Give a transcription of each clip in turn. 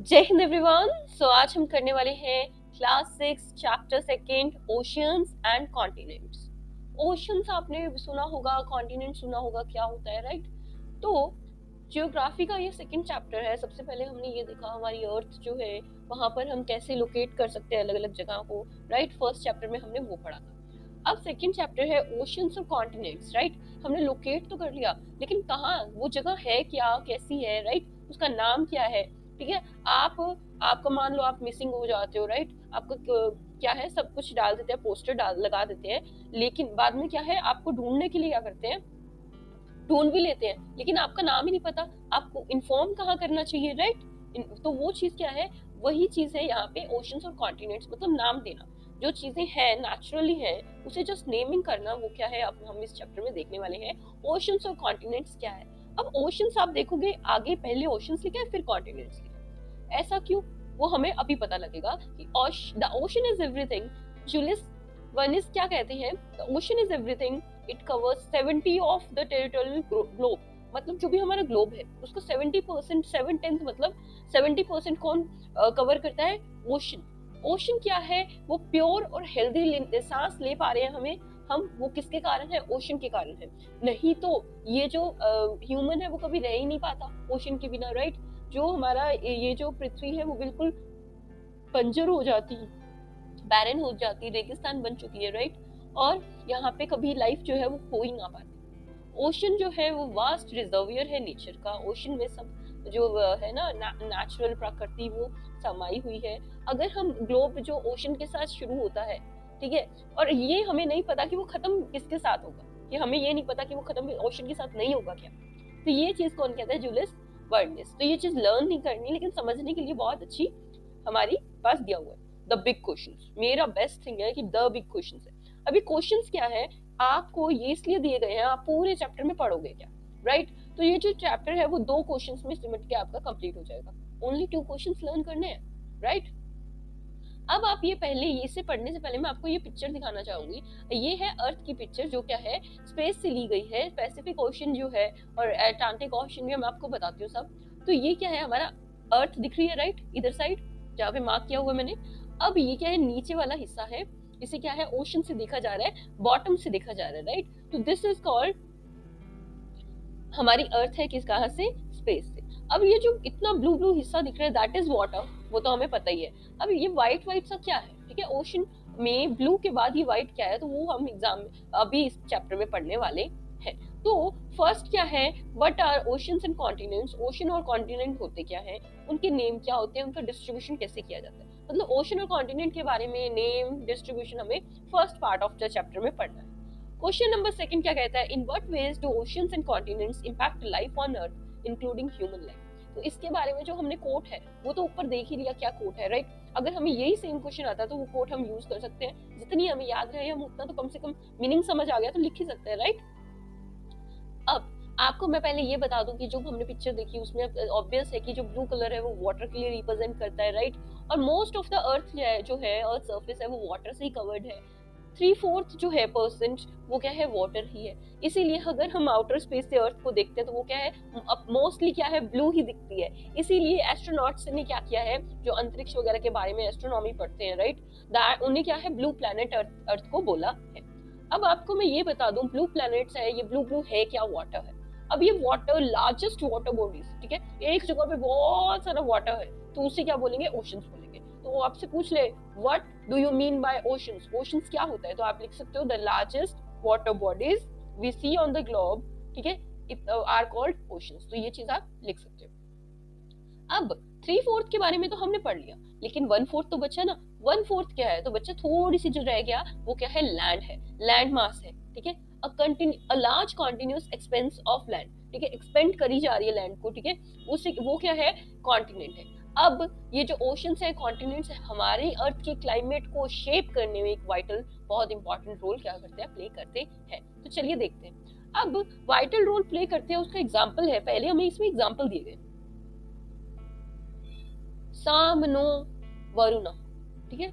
जय हिंद एवरीवन। सो आज हम करने वाले हैं class 6 chapter second oceans and continents. Oceans आपने सुना होगा, कॉन्टिनेंट सुना होगा, क्या होता है, राइट? तो जियोग्राफी का ये सेकेंड चैप्टर है। सबसे पहले हमने ये देखा हमारी अर्थ जो है वहां पर हम कैसे लोकेट कर सकते हैं अलग अलग जगह को, राइट? फर्स्ट चैप्टर में हमने वो पढ़ा था। अब सेकेंड चैप्टर है ओशियंस और कॉन्टिनेंट्स, राइट? हमने लोकेट तो कर लिया, लेकिन कहाँ वो जगह है, क्या कैसी है, राइट? उसका नाम क्या है, ठीक है? आप आपका मान लो आप मिसिंग हो जाते हो, राइट? आपका क्या है, सब कुछ डाल देते हैं, पोस्टर डाल लगा देते हैं, लेकिन बाद में क्या है, आपको ढूंढने के लिए क्या करते हैं, ढूंढ भी लेते हैं, लेकिन आपका नाम ही नहीं पता, आपको इन्फॉर्म कहाँ करना चाहिए, राइट? तो वो चीज क्या है, वही चीज है यहाँ पे ओशंस और कॉन्टिनेंट्स, मतलब नाम देना। जो चीजें हैं नेचुरली हैं उसे जस्ट नेमिंग करना, वो क्या है अब हम इस चैप्टर में देखने वाले हैं। ओशंस और कॉन्टिनेंट्स क्या है? अब ओशंस आप देखोगे आगे, पहले ओशंस लिखा है फिर कॉन्टिनेंट्स लिखा है, ऐसा क्यों? वो हमें अभी पता लगेगा कि the ocean is everything. Julius Verne क्या कहते हैं, the ocean is everything, it covers 70 of the territorial globe. मतलब जो भी हमारा ग्लोब है उसको 70%, 7/10 मतलब 70% कौन कवर करता है? ओशन। ओशन क्या है? वो प्योर और हेल्दी सांस ले पा रहे हैं हम वो किसके कारण है? ओशन के कारण है। नहीं तो ये जो ह्यूमन है वो कभी रह ही नहीं पाता ओशन के बिना, राइट? जो हमारा ये जो पृथ्वी है वो बिल्कुल बंजर हो जाती, बैरन हो जाती, रेगिस्तान बन चुकी है, राइट? और यहाँ पे कभी लाइफ जो है वो हो ही ना पाती। ओशन जो है वो वास्ट रिजर्वियर है नेचर का। ओशन में सब जो है ना नेचुरल प्रकृति वो समाई हुई है। अगर हम ग्लोब जो ओशन के साथ शुरू होता है, ठीक है, और ये हमें नहीं पता कि वो खत्म किसके साथ होगा, कि हमें ये नहीं पता कि वो खत्म ओशन के साथ नहीं होगा क्या, तो ये चीज कौन कहता है? जूलियस वर्निस। तो ये चीज लर्न नहीं करनी, लेकिन समझने के लिए बहुत अच्छी हमारी पास दिया हुआ है। द बिग क्वेश्चंस मेरा बेस्ट थिंग है कि द बिग क्वेश्चंस है। अभी क्वेश्चंस क्या है आपको, ये इसलिए दिए गए हैं, आप पूरे चैप्टर में पढ़ोगे क्या, राइट? तो ये जो चैप्टर है वो 2 क्वेश्चंस में सिमट के आपका कंप्लीट हो जाएगा। ओनली 2 क्वेश्चंस लर्न करने हैं, राइट? अब आप ये पहले इसे पढ़ने से पहले मैं आपको ये पिक्चर दिखाना चाहूंगी। ये है अर्थ की पिक्चर, जो क्या है, स्पेस से ली गई है। पैसिफिक ओशन जो है और अटलांटिक ओशन भी मैं आपको बताती हूँ सब। तो ये क्या है, हमारा अर्थ दिख रही है, राइट? इधर साइड जहाँ पे मार्क किया हुआ मैंने। अब ये क्या है, नीचे वाला हिस्सा है, इसे क्या है, ओशन से देखा जा रहा है, बॉटम से देखा जा रहा है, राइट? तो दिस इज कॉल्ड, हमारी अर्थ है किस, कहाँ से? स्पेस से। अब ये जो इतना ब्लू ब्लू हिस्सा दिख रहा है दैट इज वाटर, वो तो हमें पता ही है। अब ये व्हाइट व्हाइट सा क्या है, ठीक है? ओशन में ब्लू के बाद ये व्हाइट क्या है, तो वो हम एग्जाम में अभी इस चैप्टर में पढ़ने वाले हैं। तो फर्स्ट क्या है, what are oceans and continents? Ocean और कॉन्टिनेंट होते क्या है, उनके नेम क्या होते हैं, उनका डिस्ट्रीब्यूशन कैसे किया जाता है, मतलब ओशन और कॉन्टिनेंट के बारे में नेम डिस्ट्रीब्यूशन हमें first part of the chapter में पढ़ना है। क्वेश्चन नंबर सेकंड क्या कहता है, in what ways do oceans and continents impact life on earth including human life? तो इसके बारे में जो हमने कोट है वो तो ऊपर देख ही लिया क्या कोट है, राइट? अगर हमें यही सेम क्वेश्चन आता है तो वो कोट हम यूज कर सकते हैं, जितनी हमें याद रहे हम उतना तो कम से कम मीनिंग समझ आ गया तो लिख ही सकते हैं, राइट? अब आपको मैं पहले ये बता दूं कि जो हमने पिक्चर देखी उसमें ऑब्वियस है कि जो ब्लू कलर है वो वाटर के लिए रिप्रेजेंट करता है, राइट? और मोस्ट ऑफ द अर्थ जो है अर्थ सरफेस है वो वाटर से ही कवर्ड है। 3/4 जो है परसेंट वो क्या है, वाटर ही है। इसीलिए अगर हम आउटर स्पेस से अर्थ को देखते हैं तो वो क्या है, अब मोस्टली क्या है, ब्लू ही दिखती है। इसीलिए एस्ट्रोनॉट्स ने क्या किया है, जो अंतरिक्ष वगैरह के बारे में एस्ट्रोनॉमी पढ़ते हैं, राइट, उन्हें क्या है, ब्लू प्लैनेट अर्थ को बोला है। अब आपको मैं ये बता दूं, ब्लू प्लैनेट्स है, ये ब्लू ब्लू है क्या, वाटर है। अब ये वाटर, लार्जेस्ट वाटर बॉडीज, ठीक है, एक जगह पे बहुत सारा वाटर है तो उसे क्या बोलेंगे, ओशंस बोलेंगे। तो वो आपसे पूछ ले what do you mean by oceans, oceans क्या होता है, तो आप लिख सकते हो the largest water bodies we see on the globe, ठीक है, आर कॉल्ड ओशंस। तो ये चीज आप लिख सकते हो। अब 3/4 के बारे में तो हमने पढ़ लिया, लेकिन 1/4 तो बचा ना। 1/4 क्या है, तो बच्चा थोड़ी सी जो रह गया वो क्या है, लैंड है, लैंड मास है, ठीक है। A large continuous expense of land, ठीक है, एक्सपेंड करी जा रही है लैंड को, ठीक है, उसे वो क्या है, कॉन्टिनेंट है। अब ये जो ओशंस है, कॉन्टिनेंट्स है, हमारे अर्थ के क्लाइमेट को शेप करने में एक वाइटल, बहुत इंपॉर्टेंट रोल क्या करते हैं, प्ले करते हैं। तो चलिए देखते हैं। अब वाइटल रोल प्ले करते हैं उसका एग्जाम्पल है, पहले हमें इसमें एग्जाम्पल दिए गए, सामनो वरुणा, ठीक है,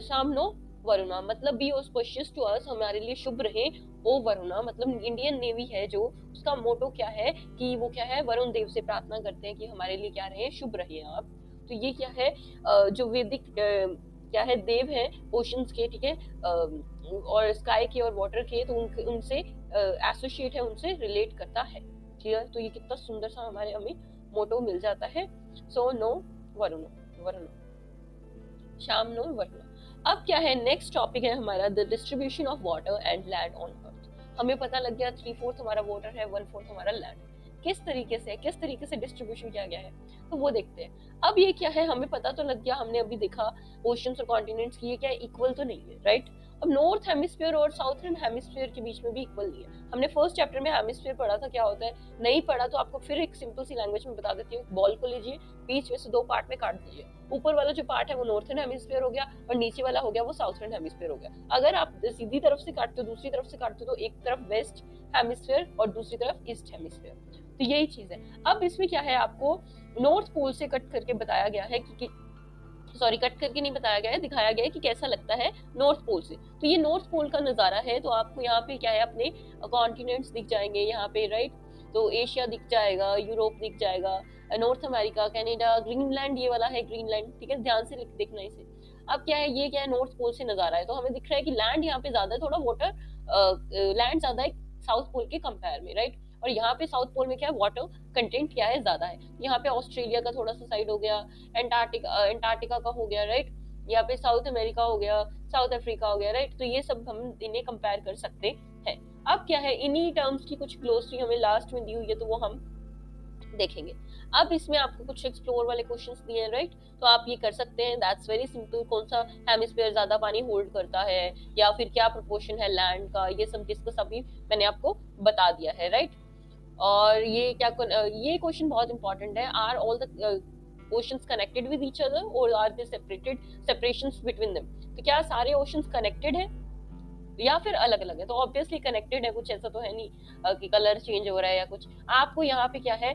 सामनो वरुणा मतलब बी ऑस्पिशियस टू अस, हमारे लिए शुभ रहे। ओ वरुणा, मतलब इंडियन नेवी है जो, उसका मोटो क्या है कि वो क्या है, वरुण देव से प्रार्थना करते हैं कि हमारे लिए क्या रहे, शुभ रहे आप। तो ये क्या है, जो वैदिक क्या है देव है ओशंस के, ठीक है, और स्काई के और वाटर के, तो उनसे एसोसिएट है, उनसे रिलेट करता है। क्लियर? तो ये कितना सुंदर सा हमारे हमें मोटो मिल जाता है। So no Varun, Varun, Shyam no Varun. अब क्या है, नेक्स्ट टॉपिक है हमारा the distribution of water and land on earth. हमें पता लग गया 3/4 हमारा वाटर है, 1/4 हमारा लैंड। किस तरीके से डिस्ट्रीब्यूशन किया गया है, तो वो देखते हैं। अब ये क्या है, हमें पता तो लग गया, हमने अभी देखा ओशंस और कॉन्टिनेंट्स की, ये क्या इक्वल तो नहीं है, राइट। अब नॉर्थ हेमिस्फीयर और साउथर्न हेमिस्फीयर के बीच में भी इक्वल नहीं है। हमने फर्स्ट चैप्टर में हेमिस्फीयर पढ़ा था, क्या होता है, नहीं पढ़ा तो आपको फिर एक सिंपल सी लैंग्वेज में बता देती हूँ। बॉल को लीजिए, बीच में से 2 पार्ट में काट दीजिए। ऊपर वाला जो पार्ट है वो नॉर्थर्न हेमिस्फीयर हो गया, और नीचे वाला हो गया वो साउथर्न हेमिस्फीयर हो गया। अगर आप सीधी तरफ से काटते हो, दूसरी तरफ से काटते हो, तो एक तरफ वेस्ट हेमिस्फीयर और दूसरी तरफ ईस्ट हेमिस्फीयर। तो यही चीज है। अब इसमें क्या है, आपको नॉर्थ पोल से कट करके बताया गया है कि सॉरी, कट करके नहीं बताया गया है, दिखाया गया है कि कैसा लगता है नॉर्थ पोल से। तो ये नॉर्थ पोल का नजारा है। तो आपको यहाँ पे क्या है, अपने कॉन्टिनेंट्स दिख जाएंगे यहाँ पे, राइट। तो एशिया दिख जाएगा, यूरोप दिख जाएगा, नॉर्थ अमेरिका, कनाडा, ग्रीनलैंड, ये वाला है ग्रीनलैंड, ठीक है, ध्यान से देखना इसे। अब क्या है, ये क्या है, नॉर्थ पोल से नजारा है। तो हमें दिख रहा है कि लैंड यहाँ पे ज्यादा है, थोड़ा वाटर लैंड ज्यादा है साउथ पोल के कंपेयर में, राइट। और यहाँ पे साउथ पोल में क्या है, वाटर कंटेंट क्या है, ज्यादा है। यहाँ पे ऑस्ट्रेलिया का थोड़ा सा साइड हो गया, एंटार्क्टिका का हो गया, राइट। यहाँ पे साउथ अमेरिका हो गया, साउथ अफ्रीका हो गया, राइट। तो ये सब हम इन्हें कंपेयर कर सकते हैं। अब क्या है, इन्हीं टर्म्स की कुछ ग्लोसरी हमें लास्ट में दी हुई है, तो वो हम देखेंगे। अब इसमें आपको कुछ एक्सप्लोर वाले क्वेश्चंस दिए हैं, राइट। तो आप ये कर सकते हैं, दैट्स वेरी सिंपल। कौन सा हेमिस्फीयर ज्यादा पानी होल्ड करता है, या फिर क्या प्रोपोर्शन है लैंड का, ये सब डिस्कस अभी मैंने आपको बता दिया है, राइट। और ये क्या, ये क्वेश्चन बहुत इंपॉर्टेंट है, are all the oceans connected with each other or are they separated, separations between them. तो क्या सारे ओशंस कनेक्टेड है या फिर अलग अलग है? तो ऑब्वियसली कनेक्टेड है, कुछ ऐसा तो है नहीं कि कलर चेंज हो रहा है या कुछ। आपको यहाँ पे क्या है,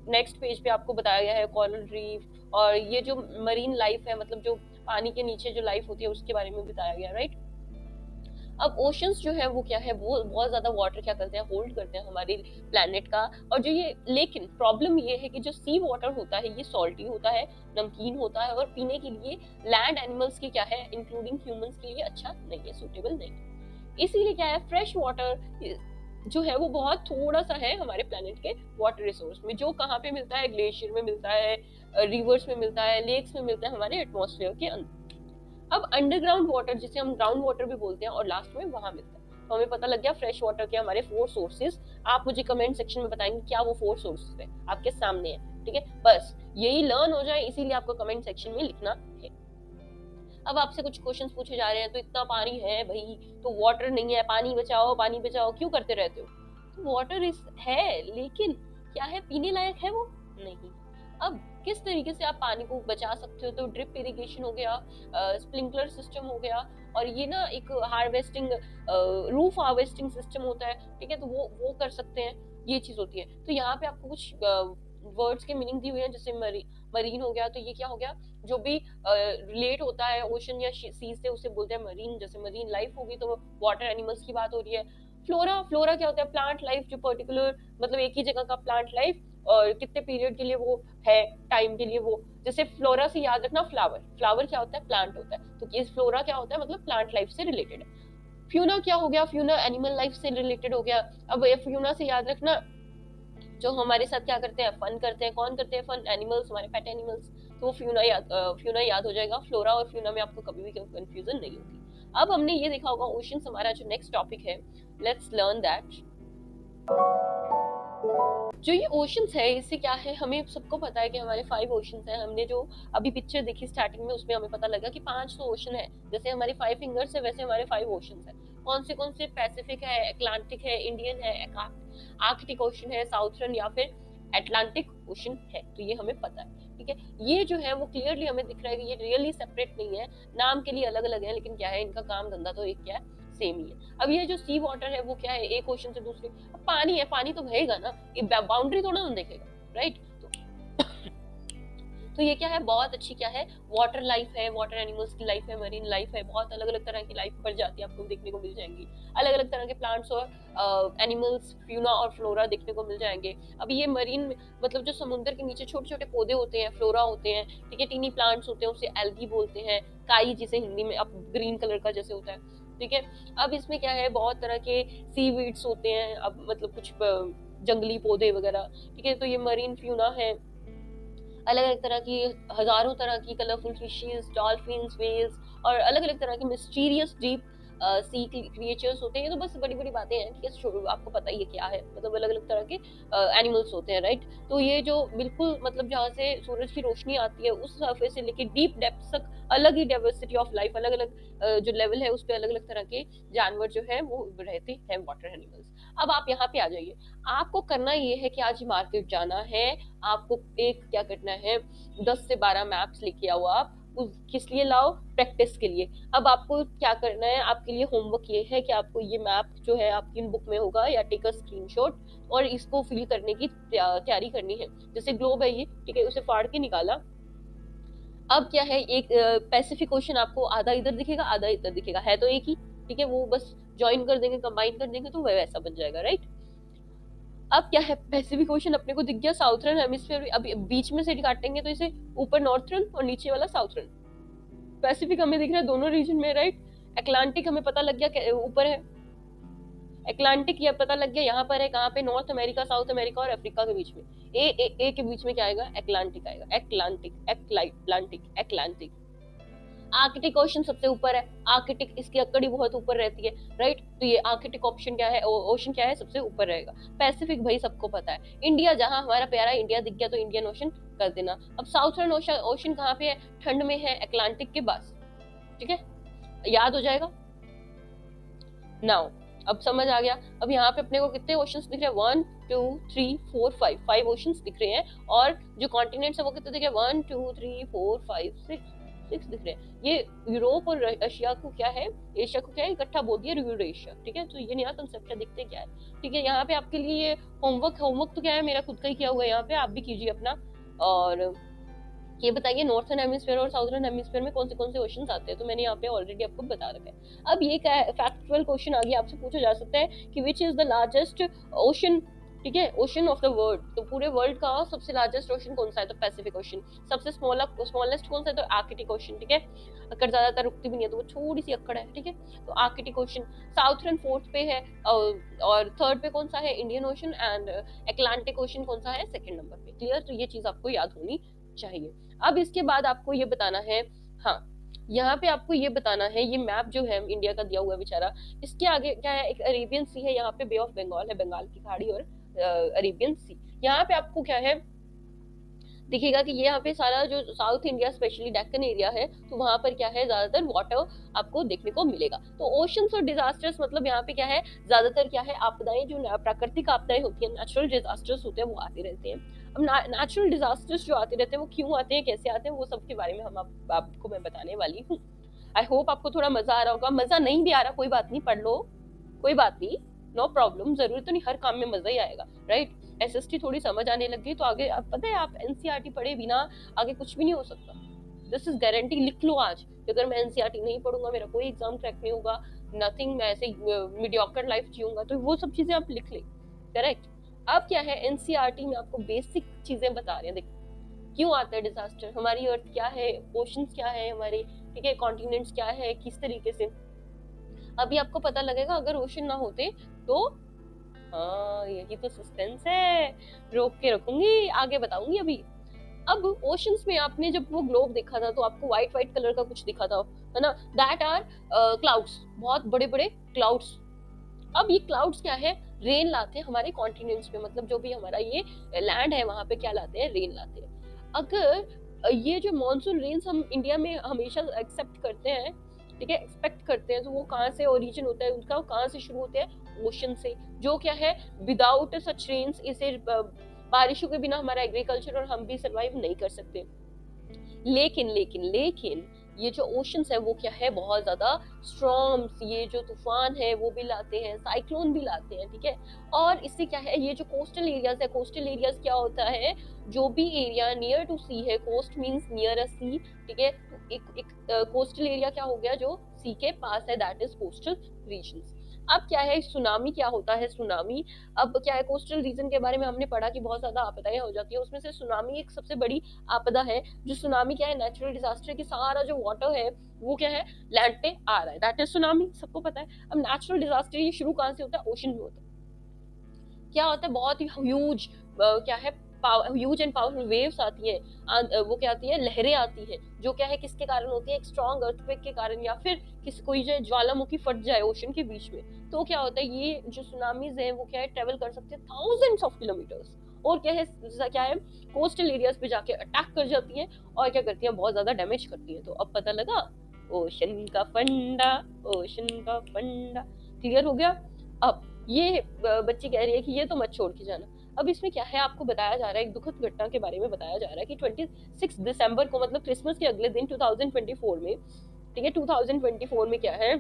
नेक्स्ट पेज पे आपको बताया गया है कोरल रीफ, और ये जो मरीन लाइफ है, मतलब जो पानी के नीचे जो लाइफ होती है उसके बारे में बताया गया, राइट। अब ओशंस जो है वो क्या है, वो बहुत ज्यादा वाटर क्या करते हैं, होल्ड करते हैं हमारे प्लेनेट का। और जो ये, लेकिन प्रॉब्लम ये है कि जो सी वाटर होता है ये सॉल्टी होता है, नमकीन होता है, और पीने के लिए लैंड एनिमल्स के क्या है, इंक्लूडिंग ह्यूमंस के लिए अच्छा नहीं है, सुटेबल नहीं है। इसीलिए क्या है, फ्रेश वाटर जो है वो बहुत थोड़ा सा है हमारे प्लेनेट के वाटर रिसोर्स में। जो कहाँ पे मिलता है, ग्लेशियर में मिलता है, रिवर्स में मिलता है, लेक्स में मिलता है, हमारे एटमॉस्फेयर के अंदर। अब अंडरग्राउंड वाटर, जिसे हम ग्राउंड वाटर भी बोलते हैं, और लास्ट में वहां मिलता है। तो हमें पता लग गया फ्रेश वाटर के हमारे 4 सोर्सेज। आप मुझे कमेंट सेक्शन में बताएंगे क्या वो 4 सोर्सेज है, आपके सामने है, ठीक है। बस यही लर्न हो जाए, इसीलिए आपको कमेंट सेक्शन में लिखना है। अब आपसे कुछ क्वेश्चंस पूछे जा रहे हैं, तो इतना पानी है भाई, तो वाटर नहीं है, पानी बचाओ क्यों करते रहते हो? तो वाटर इस है, लेकिन क्या है, पीने लायक है वो नहीं। अब किस तरीके से आप पानी को बचा सकते हो? तो ड्रिप इरिगेशन हो गया, स्प्रिंकलर सिस्टम हो गया, और ये ना एक हार्वेस्टिंग, रूफ हार्वेस्टिंग सिस्टम होता है, ठीक है। तो वो कर सकते हैं, ये चीज होती है। तो यहाँ पे आपको कुछ वर्ड्स के मीनिंग दी हुई है, जैसे मरीन हो गया, तो ये क्या हो गया, जो भी रिलेट होता है ओशन या सी से, उसे बोलते हैं मरीन। जैसे मरीन लाइफ होगी तो वाटर एनिमल्स की बात हो रही है। फ्लोरा क्या होता है, प्लांट लाइफ, जो पर्टिकुलर मतलब एक ही जगह का प्लांट लाइफ, और कितने पीरियड के लिए वो है, टाइम के लिए वो। जैसे फ्लोरा से याद रखना फ्लावर क्या होता है, प्लांट होता है। तो ये फ्लोरा क्या होता है, मतलब प्लांट लाइफ से रिलेटेड है। फ्यूना क्या हो गया, फ्यूना एनिमल लाइफ से रिलेटेड हो गया। अब फ्यूना से याद रखना, जो हमारे साथ क्या करते हैं, फन करते हैं। कौन करते हैं फन? एनिमल्स, हमारे पेट एनिमल्स। तो फ्यूना याद हो जाएगा। फ्लोरा और फ्यूना में आपको कभी भी कंफ्यूजन नहीं होगी। अब हमने ये देखा होगा ओशन, हमारा जो नेक्स्ट टॉपिक है, लेट्स लर्न दैट। जो ये ओशंस है, इससे क्या है, हमें सबको पता है कि हमारे 5 ओशंस हैं। हमने जो अभी पिक्चर देखी स्टार्टिंग में, उसमें हमें पता लगा कि 5 तो ओशन है। जैसे हमारे 5 फिंगर्स है, वैसे हमारे 5 ओशंस है। कौन से? पैसिफिक है, अटलांटिक है, इंडियन है, आर्कटिक ओशन है, साउथर्न या फिर अटलांटिक ओशन है। तो ये हमें पता है, ठीक है। ये जो है वो क्लियरली हमें दिख रहा है कि ये रियली सेपरेट नहीं है, नाम के लिए अलग अलग है, लेकिन क्या है, इनका काम धंधा तो एक क्या है, सेम ही है। अब ये जो सी वाटर है वो क्या है, एक ओशन से दूसरे, अब पानी है, पानी तो बहेगा ना, ये बाउंड्री थोड़ा ना देखेगा, राइट। तो तो ये क्या है, बहुत अच्छी क्या है, वाटर लाइफ है, वाटर एनिमल्स की लाइफ है, मरीन लाइफ है, बहुत अलग अलग तरह की लाइफ प्रजाति आपको देखने को मिल जाएंगी, अलग अलग तरह के प्लांट्स और एनिमल्स, फ्यूना और फ्लोरा देखने को मिल जाएंगे। अब ये मरीन मतलब जो समुद्र के नीचे छोटे छोटे पौधे होते हैं, फ्लोरा होते हैं, ठीक है, टीनी प्लांट्स होते हैं, उसे एल्गी बोलते हैं, काई जिसे हिंदी में अब ग्रीन कलर का जैसे होता है, ठीक है। अब इसमें क्या है, बहुत तरह के सीवीड्स होते हैं, अब मतलब कुछ जंगली पौधे वगैरह, ठीक है। तो ये मरीन फ्यूना है, अलग अलग तरह की, हजारों तरह की कलरफुल फिशेस, डॉल्फिन्स, वेल्स और अलग अलग तरह के मिस्टीरियस डीप सी क्रिएचर्स होते हैं। तो बस बड़ी बड़ी बातें हैं, ठीक है, आपको पता ही है क्या है, मतलब अलग अलग तरह के एनिमल्स होते हैं, राइट। तो ये जो बिल्कुल मतलब जहाँ से सूरज की रोशनी आती है उस सरफेस से लेके डीप डेप्थ तक अलग ही डाइवर्सिटी ऑफ लाइफ, अलग अलग जो लेवल है उस पर अलग अलग तरह के जानवर जो है वो रहते हैं, वाटर एनिमल्स। अब आप यहाँ पे आ जाइए, आपको करना ये है कि आज मार्केट जाना है, आपको एक क्या करना है, 10 से 12 मैप्स लेके आओ आप, किस लिए लाओ, प्रैक्टिस के लिए। अब आपको क्या करना है, आपके लिए होमवर्क ये है कि आपको ये मैप जो है आपकी बुक में होगा, या टेक अ स्क्रीनशॉट और इसको फिल करने की तैयारी करनी है। जैसे ग्लोब है ये, ठीक है, उसे फाड़ के निकाला। अब क्या है, एक पैसिफिक ओशन आपको आधा इधर दिखेगा आधा इधर दिखेगा, है तो एक ही, ठीक है, वो बस ज्वाइन कर देंगे, कंबाइन कर देंगे तो वह वैसा बन जाएगा, राइट। अब क्या है, पैसिफिक ओशन अपने को दिख गया, साउथर्न हेमिस्फीयर, अब बीच में से काटेंगे तो इसे ऊपर नॉर्थर्न और नीचे वाला साउथर्न। पैसिफिक हमें दिख रहा है दोनों रीजन में, राइट। अटलांटिक हमें पता लग गया ऊपर है, अटलांटिक ये पता लग गया यहाँ पर है, कहाँ पे, नॉर्थ अमेरिका, साउथ अमेरिका और अफ्रीका के बीच में। ए के बीच में क्या आएगा, अटलांटिक आएगा, Atlantic, Atlantic, Atlantic. Arctic ocean सबसे ऊपर है, आर्कटिक इसकी अकड़ ही बहुत ऊपर रहती है, राइट। तो ये आर्कटिक ऑप्शन क्या है, ओशन क्या है, सबसे ऊपर रहेगा। पैसिफिक भाई सबको पता है, इंडिया, जहां हमारा प्यारा इंडिया दिख गया तो इंडियन ओशन कर देना। अब साउथर्न ओशन कहाँ पे है, ठंड में है, अटलांटिक के पास, ठीक है, याद हो जाएगा। नाउ अब समझ आ गया। अब यहाँ पे अपने को कितने ओशंस दिख रहे हैं, 1 2 3 4 5 ओशंस दिख रहे हैं, और जो कॉन्टिनेंट्स है वो कितने दिख रहे हैं, 1 2 3 4 5 6 दिख रहे हैं। ये यूरोप और एशिया को क्या है, एशिया को क्या है, इकट्ठा बोल दिया यूरेशिया, ठीक है। तो ये नया कंसेप्ट है, दिखते क्या है, ठीक है। यहाँ पे आपके लिए ये होमवर्क तो क्या है, मेरा खुद का ही किया हुआ है, यहाँ पे आप भी कीजिए अपना। और ये बताइए नॉर्थर्न हेमिस्फीयर और साउथर्न हेमिस्फीयर में कौन से ओशंस आते हैं, तो मैंने यहाँ पे ऑलरेडी आपको बता रखा है। अब ये क्या है, फैक्चुअल क्वेश्चन आगे आपसे पूछा जा सकता है कि which is the largest ocean, ठीक है, ओशन ऑफ द वर्ल्ड। तो पूरे वर्ल्ड का सबसे लार्जेस्ट ओशन कौन सा है, तो पैसिफिक ओशन। सबसे स्मॉलेस्ट कौन सा है, तो आर्कटिक ओशन, ठीक है। अक्कड़ ज्यादातर रुकती भी नहीं है, तो वो छोटी सी अक्कड़ है, ठीक है। तो आर्कटिक ओशन साउथर्न फोर्थ पे है, और थर्ड पे कौन सा है, Indian ocean, and Atlantic ocean कौन सा है, सेकंड नंबर पे। क्लियर, तो ये चीज आपको याद होनी चाहिए। अब इसके बाद आपको ये बताना है, हाँ यहाँ पे आपको ये बताना है, ये मैप जो है इंडिया का दिया हुआ है बेचारा, इसके आगे क्या है, एक अरेबियन सी है, यहाँ पे बे ऑफ बंगाल है, बंगाल की खाड़ी, और अरेबियन सी। यहाँ पे आपको क्या है दिखेगा कि ये यहाँ पे सारा जो south India specially Deccan area है, तो वहां पर क्या है, ज्यादातर वाटर आपको देखने को मिलेगा। तो ओशंस और डिजास्टर्स मतलब यहाँ पे क्या है, ज्यादातर क्या है, आपदाएं, जो प्राकृतिक आपदाएं होती है, नेचुरल डिजास्टर्स होते हैं, वो आते रहते हैं। अब नेचुरल डिजास्टर्स जो आते रहते हैं वो क्यों आते हैं, कैसे आते हैं, वो सब के बारे में हम आपको मैं बताने वाली हूँ। आई होप आपको थोड़ा मजा आ रहा होगा, मजा नहीं भी आ रहा कोई बात नहीं, पढ़ लो, कोई बात नहीं, नो प्रॉब्लम। जरूरी तो नहीं हर काम में मजा ही आएगा, राइट। एसएसटी थोड़ी समझ आने लग गई तो आगे आप पता है, आप एनसीईआरटी पढ़े बिना आगे कुछ भी नहीं हो सकता, दिस इज गारंटी। लिख लो आज कि अगर मैं एनसीईआरटी नहीं पढ़ूंगा मेरा कोई एग्जाम क्रैक नहीं होगा, नथिंग, मैं ऐसे मीडियोकर लाइफ जीऊंगा, तो वो सब चीजें आप लिख ले, करेक्ट। अब क्या है, एनसीईआरटी में आपको बेसिक चीजें बता रहे हैं, देखो क्यों आता है डिजास्टर, हमारी अर्थ क्या है, ओशंस क्या है हमारे, ठीक है, कॉन्टिनेंट्स क्या है, किस तरीके से। अभी आपको पता लगेगा, अगर ओशन ना होते तो, हाँ यही तो सस्पेंस है, रोक के रखूंगी, आगे बताऊंगी अभी। अब ओशंस में आपने जब वो ग्लोब देखा था तो आपको व्हाइट व्हाइट कलर का कुछ दिखा था, है ना, दैट आर क्लाउड्स, बहुत बड़े बड़े क्लाउड्स। अब ये क्लाउड्स क्या है, रेन लाते हैं हमारे कॉन्टिनेंट्स पे, मतलब जो भी हमारा ये लैंड है वहां पे क्या लाते हैं, रेन लाते हैं। अगर ये जो मॉनसून रेन्स हम इंडिया में हमेशा एक्सेप्ट करते हैं, ठीक है, एक्सपेक्ट करते हैं, तो वो कहाँ से ओरिजिन होता है उनका, कहाँ से शुरू होते हैं, ओशन से, जो क्या है, विदाउट सच रेन्स, इसे बारिशों के बिना हमारा एग्रीकल्चर और हम भी सरवाइव नहीं कर सकते। लेकिन लेकिन लेकिन ये जो ओशंस है वो क्या है, बहुत ज्यादा स्टॉर्म्स, ये जो तूफान है वो भी लाते हैं, साइक्लोन भी लाते हैं, ठीक है। और इससे क्या है, ये जो कोस्टल एरियाज है, कोस्टल एरियाज क्या होता है, जो भी एरिया नियर टू सी है, कोस्ट मींस नियर अ सी, ठीक है। एक कोस्टल एरिया क्या हो गया, जो सी के पास है, दैट इज कोस्टल रीजन्स। अब क्या है, सुनामी क्या होता है, सुनामी, अब क्या है, कोस्टल रीजन के बारे में हमने पढ़ा कि बहुत ज्यादा आपदाएं हो जाती है, उसमें से सुनामी एक सबसे बड़ी आपदा है। जो सुनामी क्या है, नेचुरल डिजास्टर की सारा जो वाटर है वो क्या है, लैंड पे आ रहा है, दैट इज सुनामी, सबको पता है। अब नेचुरल डिजास्टर ये शुरू कहां से होता है, ओशन में होता है। क्या होता है, बहुत ही ह्यूज, क्या है, ह्यूज एंड पावरफुल वेव्स आती है, वो क्या आती है, लहरें आती है, जो क्या है, किसके कारण होती है, एक स्ट्रॉन्ग अर्थक्वेक के कारण, या फिर किस कोई जो ज्वालामुखी फट जाए ओशन के बीच में, तो क्या होता है, ये जो सुनामीज है वो क्या है, ट्रेवल कर सकते हैं थाउजेंड्स ऑफ किलोमीटर्स, और क्या है, कोस्टल एरियाज पे जाके अटैक कर जाती है, और क्या करती है, बहुत ज्यादा डैमेज करती है। तो अब पता लगा, ओशन का फंडा, ओशन का फंडा, क्लियर हो गया। अब ये बच्ची कह रही है कि ये तो मत छोड़ के जाना। अब इसमें क्या है, आपको बताया जा रहा है, एक दुखद घटना के बारे में बताया जा रहा है कि 26 दिसंबर को, मतलब क्रिसमस के अगले दिन 2024 में, ठीक है, 2024 में क्या है,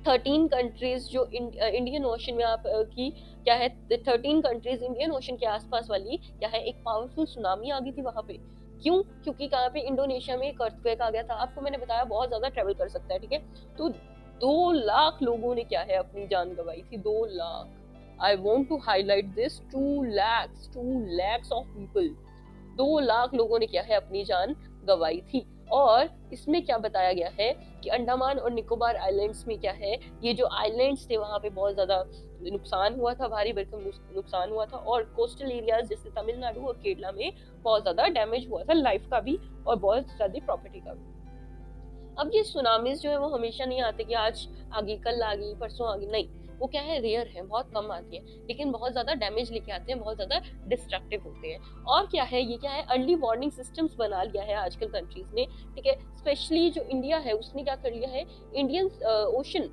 13 कंट्रीज जो इंडियन ओशन में आप की क्या है, 13 कंट्रीज इंडियन ओशन के आसपास वाली क्या है, एक पावरफुल सुनामी आ गई थी वहां पे। क्यों, क्योंकि कहाँ पे, इंडोनेशिया में एक अर्थक्वेक आ गया था, आपको मैंने बताया बहुत ज्यादा ट्रेवल कर सकता है, ठीक है। तो 2 लाख लोगों ने क्या है, अपनी जान गंवाई थी, 2 lakh. I want to highlight this, 2 lakhs of people, 2 lakh लोगों ने क्या है, अपनी जान गंवाई थी। और इसमें क्या बताया गया है कि अंडमान और निकोबार आइलैंड्स में क्या है, ये जो आइलैंड्स थे वहां पे बहुत ज्यादा नुकसान हुआ था, भारी भरकम नुकसान हुआ था, और कोस्टल एरियाज जैसे तमिलनाडु और केरला में बहुत ज्यादा डैमेज हुआ था, लाइफ का भी और बहुत ज्यादा प्रॉपर्टी का भी। अब ये सुनामीज जो है वो हमेशा नहीं आते कि आज आ गई, कल आ गई, परसों आ गई, नहीं, वो क्या है, रेयर है, बहुत कम आती है, लेकिन बहुत ज्यादा डैमेज लेके आते हैं, बहुत ज्यादा डिस्ट्रक्टिव होते हैं। और क्या है, ये क्या है, अर्ली वार्निंग सिस्टम्स बना लिया है आजकल कंट्रीज ने, ठीक है। स्पेशली जो इंडिया है उसने क्या कर लिया है, Indian ocean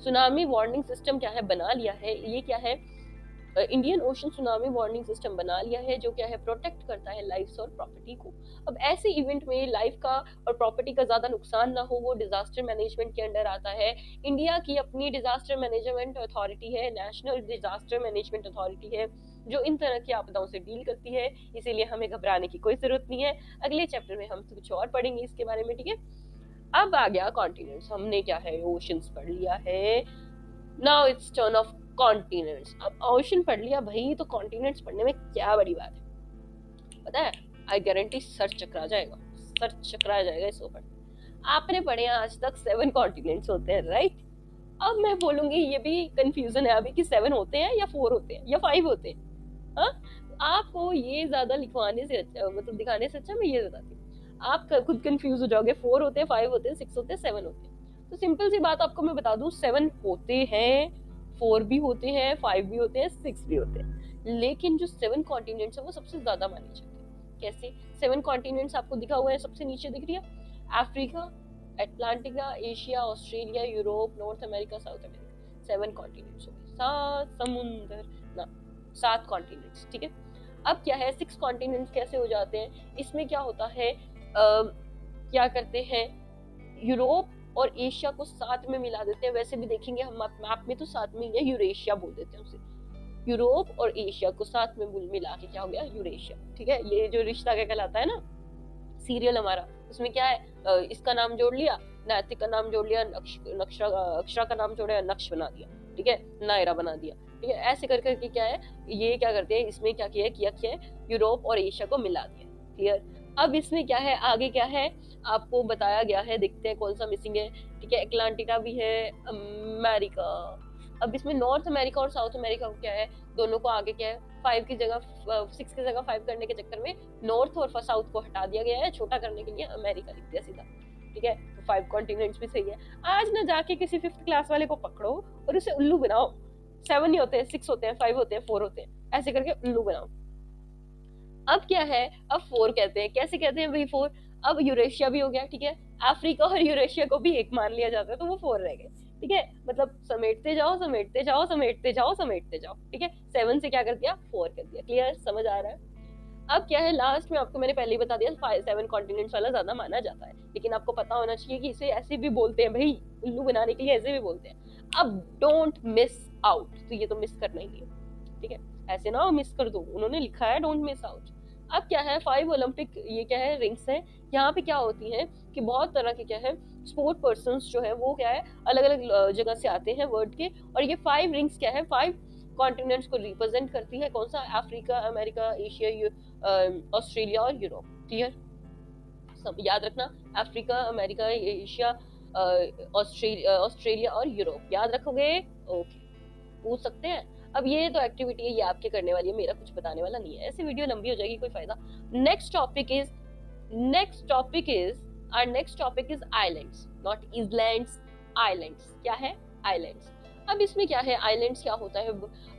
tsunami warning system क्या है, बना लिया है। ये क्या है, Indian ocean tsunami warning system बना लिया है, जो क्या है, प्रोटेक्ट करता है लाइफ और प्रॉपर्टी को। अब ऐसे इवेंट में लाइफ का और प्रॉपर्टी का ज्यादा नुकसान ना हो, वो डिजास्टर मैनेजमेंट के अंडर आता है। इंडिया की अपनी डिजास्टर मैनेजमेंट अथॉरिटी है, नेशनल डिजास्टर मैनेजमेंट अथॉरिटी है, जो इन तरह की आपदाओं से डील करती है, इसीलिए हमें घबराने की कोई जरूरत नहीं है। अगले चैप्टर में हम कुछ और पढ़ेंगे इसके बारे में, ठीक है। अब आ गया कॉन्टिनेंट्स, हमने क्या है, ओशंस पढ़ लिया है, now it's turn off continents. अब ओशन पढ़ लिया भाई, तो कॉन्टिनेंट्स पढ़ने में क्या बड़ी बात है, पता है, आई गारंटी सर चकरा जाएगा, सर चकरा जाएगा इसको पढ़। आपने पढ़े आज तक 7 कॉन्टिनेंट्स होते हैं, राइट। अब मैं बोलूंगी, ये भी कंफ्यूजन है अभी कि 7 होते हैं या 4 होते हैं या 5 होते हैं, हाँ। आपको ये ज्यादा लिखवाने से अच्छा, मतलब दिखाने से अच्छा मैं ये बताती हूँ, आप खुद कंफ्यूज हो जाओगे, 4 होते हैं, 5 होते हैं, 6 होते हैं, 7 होते हैं। तो सिंपल सी बात आपको मैं बता दूं, 7 होते हैं, 4 भी होते हैं, 5 भी होते हैं, 6 भी होते हैं, लेकिन जो 7 कॉन्टिनेंट्स है वो सबसे ज्यादा माने जाते हैं। कैसे, 7 कॉन्टिनेंट्स आपको दिखा हुआ है, सबसे नीचे दिख रही है, Africa, Atlantica, Asia, Australia, Europe, north America, south America, 7 continents हो गए, 7 समुंदर ना, 7 कॉन्टिनेंट्स, ठीक है। अब क्या है, 6 कॉन्टिनेंट्स कैसे हो जाते हैं, इसमें क्या होता है, क्या करते हैं, यूरोप और एशिया को साथ में मिला देते हैं। वैसे भी देखेंगे हम मैप में तो साथ में ही है, यूरेशिया बोल देते हैं उसे, यूरोप और एशिया को साथ में मिला के क्या हो गया, यूरेशिया, ठीक है। ये जो रिश्ता क्या कहलाता है ना, सीरियल हमारा, उसमें क्या है, इसका नाम जोड़ लिया, नैतिक का नाम जोड़ लिया, अक्षरा का नाम जोड़ा, नक्श बना दिया, ठीक है, नायरा बना दिया, ठीक है। ऐसे कर करके क्या है, ये क्या करते हैं, इसमें क्या किया है, यूरोप और एशिया को मिला दिया, क्लियर। अब इसमें क्या है, आगे क्या है आपको बताया गया है, देखते हैं कौन सा मिसिंग है, ठीक है। अटलांटिका भी है, अमेरिका। अब इसमें नॉर्थ अमेरिका और साउथ अमेरिका को क्या है, दोनों को आगे क्या है, 5 की जगह 6 की जगह 5 करने के चक्कर में नॉर्थ और साउथ को हटा दिया गया है, छोटा करने के लिए अमेरिका लिख दिया सीधा, ठीक है। तो 5 कॉन्टिनेंट्स भी सही है। आज ना जाके किसी 5th क्लास वाले को पकड़ो और उसे उल्लू बनाओ, 7 ही होते हैं, 6 होते हैं, 5 होते हैं, 4 होते हैं, ऐसे करके उल्लू बनाओ। अब क्या है, अब 4 कहते हैं, कैसे कहते हैं भाई 4, अब यूरेशिया भी हो गया, ठीक है। अफ्रीका और यूरेशिया को भी एक मान लिया जाता है, तो वो 4 रह गए, ठीक है। मतलब समेटते जाओ, समेटते जाओ, समेटते जाओ, समेटते जाओ, ठीक है। 7 से क्या कर दिया, 4 कर दिया, क्लियर, समझ आ रहा है। अब क्या है, लास्ट में आपको मैंने पहले ही बता दिया 5-7 कॉन्टिनेंट्स वाला ज्यादा माना जाता है, लेकिन आपको पता होना चाहिए कि इसे ऐसे भी बोलते हैं भाई, उल्लू बनाने के लिए ऐसे भी बोलते हैं। अब डोंट मिस आउट, तो ये तो मिस करना ही नहीं है, ठीक है, ऐसे ना मिस कर दो, उन्होंने लिखा है डोंट मिस आउट। अब क्या है, 5 ओलंपिक ये क्या है रिंग्स है, यहाँ पे क्या होती है कि बहुत तरह के क्या है स्पोर्ट पर्संस जो है वो क्या है अलग अलग जगह से आते हैं वर्ल्ड के, और ये 5 रिंग्स क्या है 5 कॉन्टिनेंट्स को रिप्रेजेंट करती है। कौन सा? अफ्रीका, अमेरिका, एशिया, ऑस्ट्रेलिया और यूरोप। क्लियर? सब याद रखना, अफ्रीका, अमेरिका, एशिया, ऑस्ट्रेलिया और यूरोप, याद रखोगे? ओके, पूछ सकते हैं। अब ये तो एक्टिविटी है, ये आपके करने वाली है, मेरा कुछ बताने वाला नहीं है, ऐसे वीडियो लंबी हो जाएगी, कोई फायदा। Next topic is our next topic is islands, not islands, islands। क्या है? islands। अब इसमें क्या है, islands क्या होता है,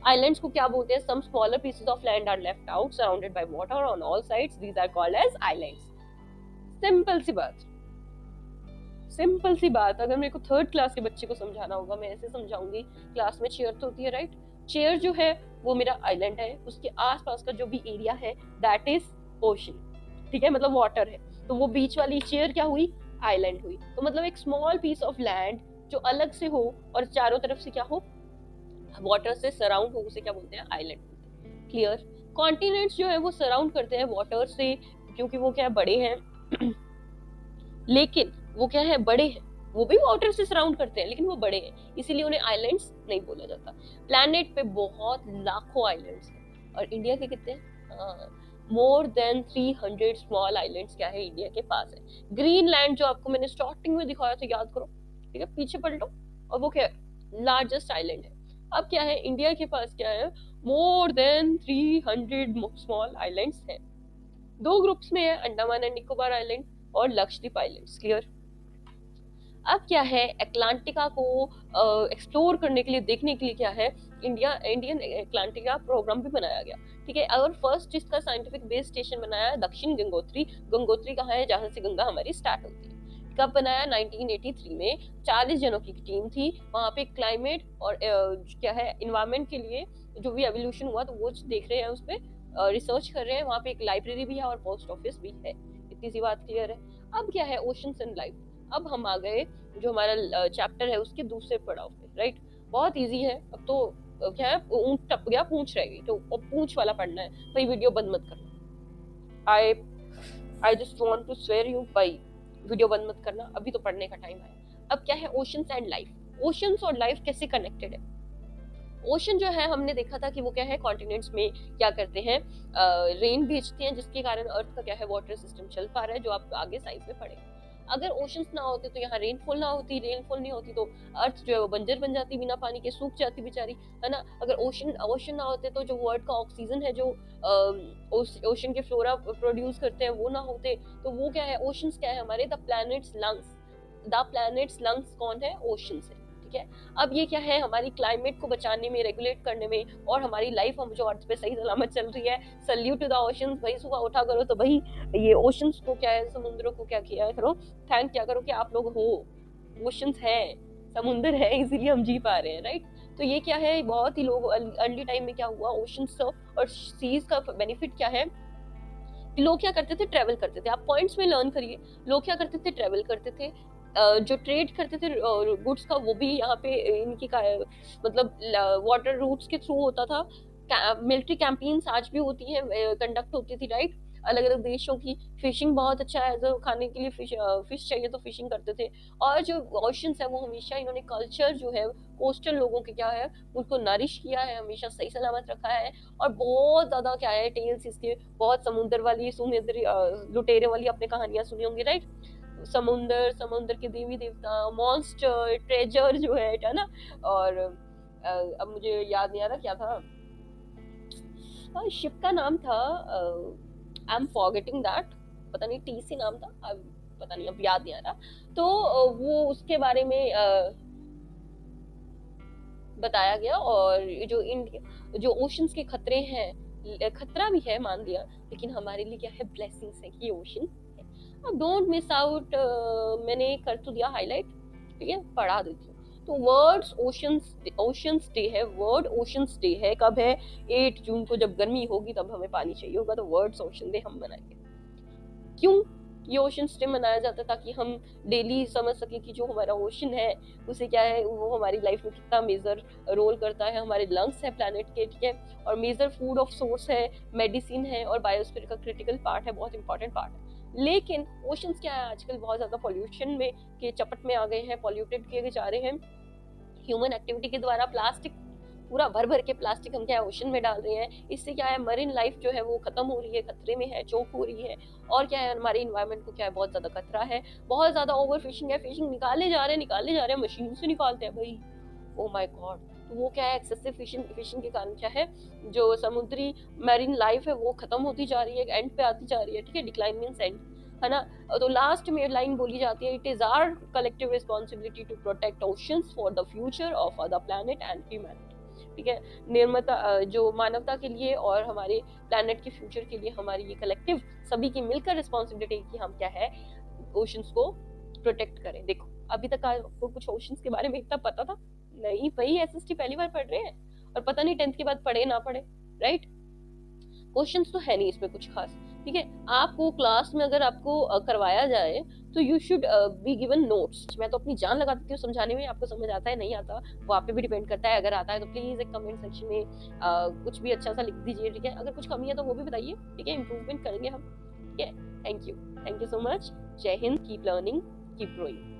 islands को क्या बोलते हैं? some smaller pieces of land are left out surrounded by water on all sides, these are called as islands। Simple सी बात, सिंपल सी बात, अगर मेरे को 3rd क्लास के बच्चे को समझाना होगा मैं ऐसे समझाऊंगी। क्लास में चेयर तो होती है, राइट? चेयर जो है वो मेरा आइलैंड है, उसके आसपास का जो भी एरिया है दैट इज ओशन, ठीक है, मतलब वाटर है, तो वो बीच वाली चेयर क्या हुई? आइलैंड हुई। तो मतलब एक स्मॉल पीस ऑफ लैंड जो अलग से हो और चारों तरफ से क्या हो, वाटर से सराउंड हो, उसे क्या बोलते हैं? आइलैंड। क्लियर? कॉन्टिनेंट्स जो है वो सराउंड करते हैं वाटर से, क्योंकि वो क्या बड़े हैं लेकिन वो क्या है, बड़े हैं, वो भी वाटर से सराउंड करते हैं लेकिन वो बड़े हैं, इसीलिए उन्हें आइलैंड्स नहीं बोला जाता। प्लैनेट पे बहुत लाखों आइलैंड्स हैं, और इंडिया के कितने? मोर देन 300 स्मॉल आइलैंड्स क्या है इंडिया के पास है। ग्रीनलैंड जो आपको मैंने स्टार्टिंग में दिखाया था, याद करो, ठीक है, पीछे पलटो, और वो क्या है? लार्जेस्ट आइलैंड है। अब क्या है, इंडिया के पास क्या है? मोर देन 300 स्मॉल आइलैंड्स हैं। 2 ग्रुप्स में है, अंडमान एंड निकोबार आइलैंड और लक्षद्वीप आइलैंड्स। क्लियर? अब क्या है, अटलांटिका को एक्सप्लोर करने के लिए, देखने के लिए क्या है, इंडियन अटलांटिका प्रोग्राम भी बनाया गया, ठीक है। और फर्स्ट जिसका साइंटिफिक बेस स्टेशन बनाया है दक्षिण गंगोत्री। गंगोत्री कहाँ है? जहां से गंगा हमारी स्टार्ट होती है। कब बनाया? 1983 में। 40 जनों की टीम थी वहां पे। क्लाइमेट और क्या है इन्वायरमेंट के लिए जो भी एवोल्यूशन हुआ तो वो देख रहे हैं, उस पर रिसर्च कर रहे हैं। वहां पे एक लाइब्रेरी भी है और पोस्ट ऑफिस भी है। इतनी सी बात क्लियर है। अब क्या है, ओशंस एंड लाइफ। अब हम आ गए जो हमारा चैप्टर है उसके दूसरे पड़ाव पे, राइट? बहुत इजी है। अब तो क्या है, ऊंट टप गया, पूंछ रह गई, तो पूंछ वाला पढ़ना है भाई। वीडियो बंद मत करना। I just want to swear you भाई, वीडियो बंद मत करना, अभी तो पढ़ने का टाइम है। अब क्या है, ओशंस एंड लाइफ। ओशंस और लाइफ कैसे कनेक्टेड है? ओशन जो है हमने देखा था कि वो क्या है, कॉन्टिनेंट्स में क्या करते हैं, रेन भेजते हैं, जिसके कारण अर्थ का क्या है, वाटर सिस्टम चल पा रहा है, जो आप आगे साइंस में पढ़ेंगे। अगर ओशंस ना होते तो यहाँ रेनफॉल ना होती, रेनफॉल नहीं होती तो अर्थ जो है वो बंजर बन जाती, बिना पानी के सूख जाती बेचारी, है ना। अगर ओशन ना होते तो जो वर्ल्ड का ऑक्सीजन है जो ओशन के फ्लोरा प्रोड्यूस करते हैं वो ना होते, तो वो क्या है, ओशंस क्या है हमारे, the planets lungs. The planets lungs कौन है? ओशंस है, ठीक है। अब ये क्या है, हमारी क्लाइमेट को बचाने में, रेगुलेट करने में, और हमारी लाइफ हम जो अर्थ पे सही सलामत चल रही है। सल्यूट टू द ओशंस भाई, सुबह उठा करो तो भाई ये ओशंस को क्या है, समुद्रों को क्या किया करो, थैंक क्या करो कि आप लोग हो, ओशंस है, समुद्र है, इसीलिए हम जी पा रहे हैं, राइट। तो ये क्या है, बहुत ही लोग अर्ली टाइम में क्या हुआ, ओशंस और सीज का बेनिफिट क्या है, लोग क्या करते थे, ट्रेवल करते थे। आप पॉइंट्स में लर्न करिए। लोग क्या करते थे, ट्रेवल करते थे, जो ट्रेड करते थे गुड्स का, वो भी यहाँ पे इनकी मतलब वाटर रूट्स के थ्रू होता था। मिलिट्री कैंपेन्स आज भी होती हैं, कंडक्ट होती थी, राइट, अलग अलग देशों की। फिशिंग बहुत अच्छा है, जो खाने के लिए फिश चाहिए तो फिशिंग करते थे। और जो ओशंस है वो हमेशा इन्होंने कल्चर जो है कोस्टल लोगों के क्या है उनको नरिश किया है, हमेशा सही सलामत रखा है। और बहुत ज्यादा क्या है टेल्स इसके, बहुत समुद्र वाली, समुद्री लुटेरे वाली आपने कहानियां सुनी होंगी, राइट। समुद्र के देवी देवता, मॉन्स्टर, ट्रेजर जो है ना। और अब मुझे याद नहीं आ रहा क्या था, शिप का नाम था, आई एम फॉरगेटिंग दैट, पता नहीं टी से नाम था, अब पता नहीं, अब याद नहीं आ रहा। तो वो उसके बारे में बताया गया। और जो इंडिया, जो ओशंस के खतरे हैं, खतरा भी है मान लिया, लेकिन हमारे लिए क्या है, ब्लेसिंग्स है कि ओशन है। अब डोंट मिस आउट, मैंने कर तो दिया हाईलाइट, ठीक है, पढ़ा देती हूँ। तो वर्ड्स ओशंस डे है, वर्ल्ड ओशंस डे है। कब है? 8 जून को, जब गर्मी होगी तब हमें पानी चाहिए होगा, तो वर्ल्ड्स ओशन डे हम मनाएंगे। क्यों ये ओशन डे मनाया जाता है? ताकि हम डेली समझ सके कि जो हमारा ओशन है उसे क्या है, वो हमारी लाइफ में कितना मेजर रोल करता है। हमारे लंग्स है प्लैनेट के, ठीक है, और मेजर फूड ऑफ सोर्स है, मेडिसिन है, और बायोस्फीयर का क्रिटिकल पार्ट है, बहुत इंपॉर्टेंट पार्ट है। लेकिन ओशंस क्या है, आजकल बहुत ज्यादा पॉल्यूशन में के चपट में आ गए हैं, पॉल्यूटेड किए जा रहे हैं ह्यूमन एक्टिविटी के द्वारा। प्लास्टिक, पूरा भर भर के प्लास्टिक हम क्या है ओशन में डाल रहे हैं। इससे क्या है, मरीन लाइफ जो है वो खत्म हो रही है, खतरे में है, चोक हो रही है। और क्या है, हमारे इन्वायरमेंट को क्या है, बहुत ज्यादा खतरा है। बहुत ज्यादा ओवर फिशिंग है, फिशिंग निकाले जा रहे हैं, मशीन से निकालते हैं भाई, ओ माय गॉड। तो वो क्या है, एक्सेसिव फिशिंग के कारण क्या है, जो समुद्री मैरीन लाइफ है वो खत्म होती जा रही है, एंड पे आती जा रही है, ठीक है, डिक्लाइन मींस एंड, है ना। तो लास्ट में लाइन बोली जाती है, it is our collective responsibility to protect oceans for the future of the planet and humanity. ठीक है, निर्मता जो मानवता के लिए और हमारे प्लैनेट के फ्यूचर के लिए हमारी ये कलेक्टिव सभी की मिलकर रिस्पॉन्सिबिलिटी कि हम क्या है, ओशंस को प्रोटेक्ट करें। देखो अभी तक आपको कुछ ओशंस के बारे में इतना पता था नहीं भाई, एसएसटी पहली बार पढ़ रहे हैं, और पता नहीं 10th के बाद पढ़े ना पढ़े, राइट। क्वेश्चंस तो है नहीं इसमें कुछ खास, ठीक है। आपको क्लास में अगर आपको करवाया जाए तो you should be given notes. मैं तो अपनी जान लगा देती हूँ समझाने में, आपको समझ आता है नहीं आता वो आप पे भी डिपेंड करता है। अगर आता है तो प्लीज एक कमेंट सेक्शन में कुछ भी अच्छा सा लिख दीजिए, ठीक है। अगर कुछ कमी है तो वो भी बताइए, ठीक है, इम्प्रूवमेंट करेंगे हम, ठीक है। Thank you so much. Jai Hind, keep learning, keep growing.